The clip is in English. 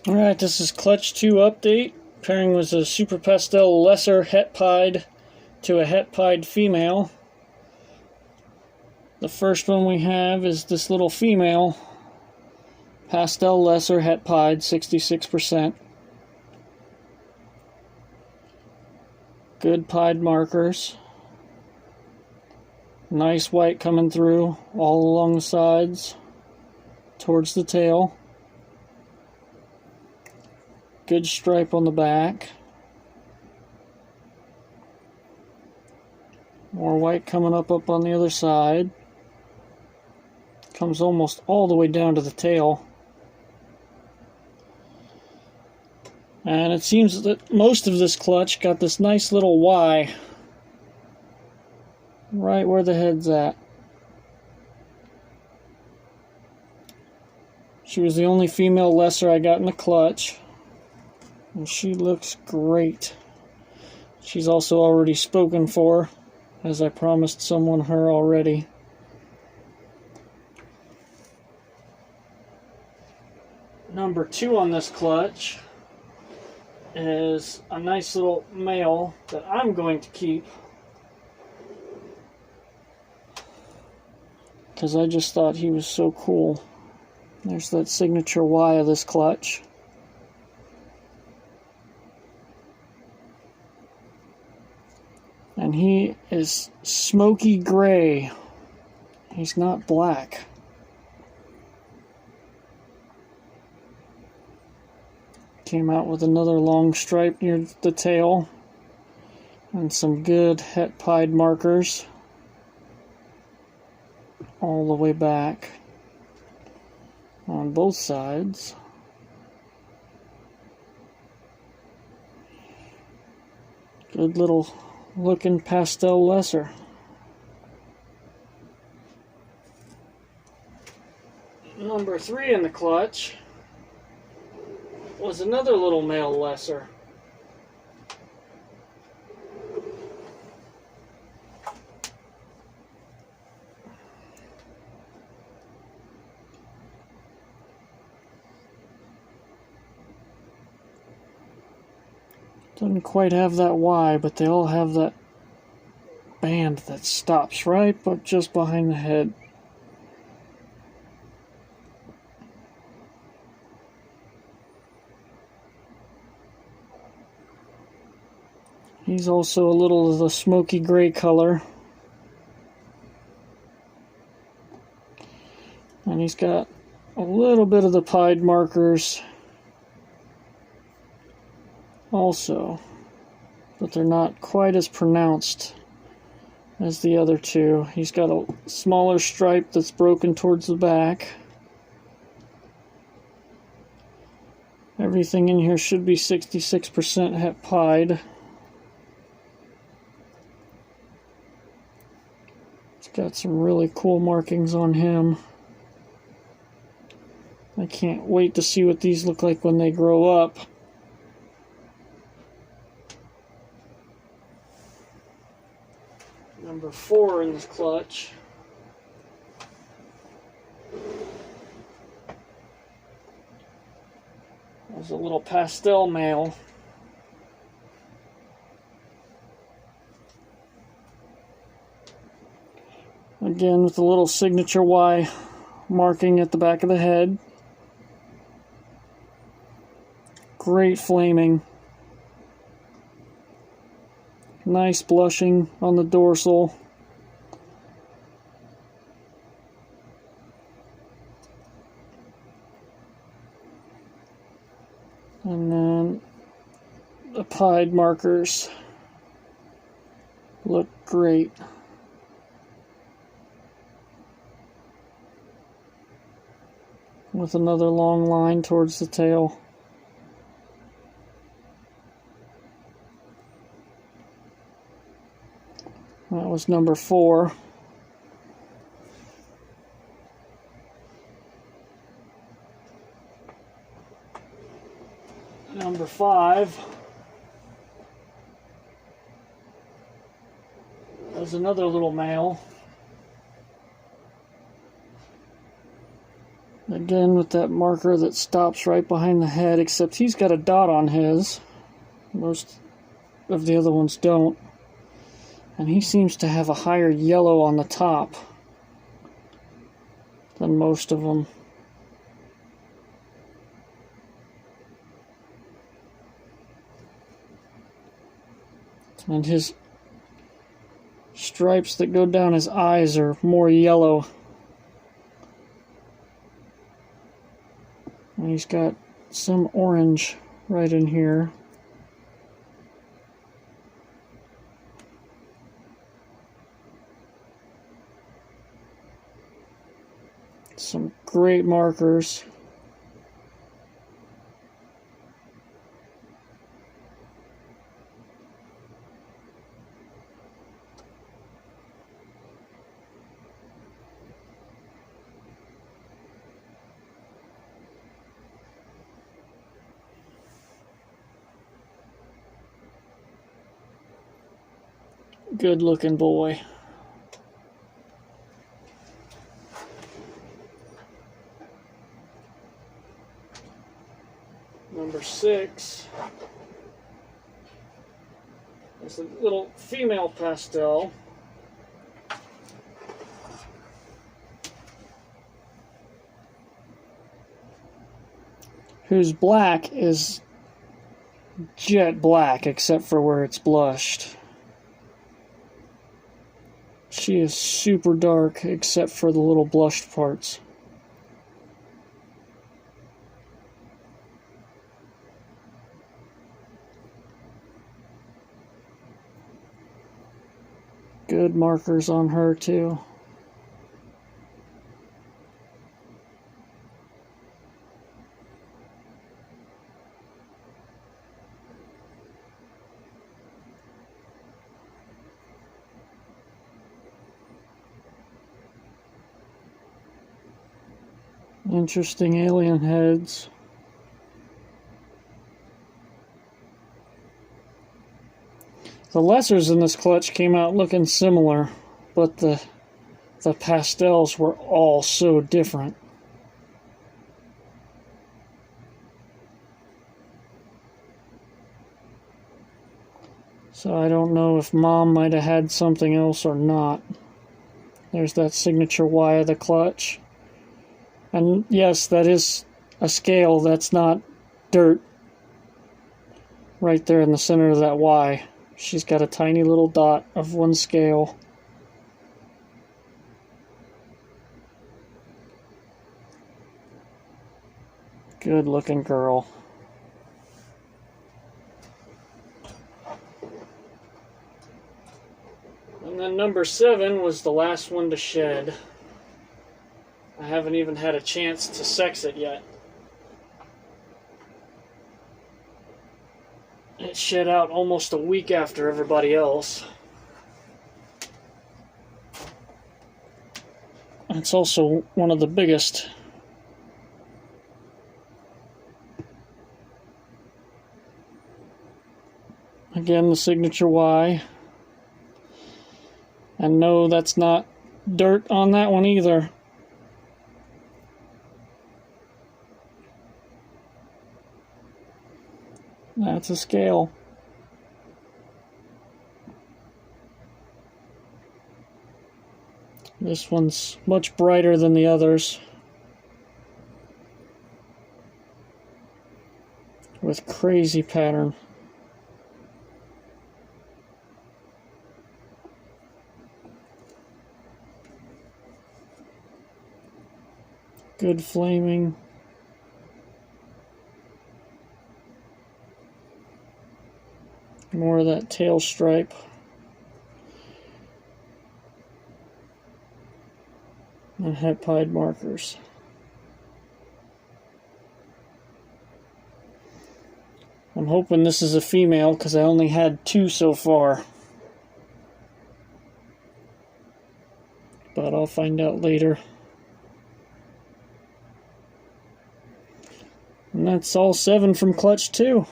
Alright, this is Clutch 2 update. Pairing was a Super Pastel Lesser Het Pied to a Het Pied female. The first one we have is this little female Pastel Lesser Het Pied, 66%. Good pied markers. Nice white coming through all along the sides towards the tail. Good stripe on the back. More white coming up on the other side. Comes almost all the way down to the tail. And it seems that most of this clutch got this nice little Y right where the head's at. She was the only female lesser I got in the clutch. And she looks great. She's also already spoken for, as I promised someone her already. Number 2 on this clutch is a nice little male that I'm going to keep because I just thought he was so cool. There's that signature Y of this clutch. And he is smoky gray. He's not black. Came out with another long stripe near the tail. And some good Het Pied markers all the way back on both sides. Good little looking pastel lesser. Number 3 in the clutch was another little male lesser. Doesn't quite have that Y, but they all have that band that stops right but just behind the head. He's also a little of the smoky gray color. And he's got a little bit of the pied markers also, but they're not quite as pronounced as the other two. He's got a smaller stripe that's broken towards the back. Everything in here should be 66% Het Pied. It's got some really cool markings on him. I can't wait to see what these look like when they grow up. Number 4 in this clutch was a little pastel male. Again with a little signature Y marking at the back of the head. Great flaming. Nice blushing on the dorsal. And then the pied markers look great. With another long line towards the tail. That was number 4. Number 5 was another little male. Again with that marker that stops right behind the head, except he's got a dot on his. Most of the other ones don't. And he seems to have a higher yellow on the top than most of them. And his stripes that go down his eyes are more yellow. And he's got some orange right in here. Some great markers. Good looking boy. Number 6 is a little female pastel. Whose black is jet black except for where it's blushed. She is super dark except for the little blushed parts. Good markers on her too. Interesting alien heads. The lessers in this clutch came out looking similar, but the pastels were all so different. So I don't know if Mom might have had something else or not. There's that signature Y of the clutch. And yes, that is a scale. That's not dirt. Right there in the center of that Y. She's got a tiny little dot of one scale. Good looking girl. And then number 7 was the last one to shed. I haven't even had a chance to sex it yet. It shed out almost a week after everybody else. It's also one of the biggest. Again, the signature Y. And no, that's not dirt on that one either. That's a scale. This one's much brighter than the others, with crazy pattern. Good flaming. More of that tail stripe. And het pied markers. I'm hoping this is a female because I only had 2 so far. But I'll find out later. And that's all 7 from Clutch 2.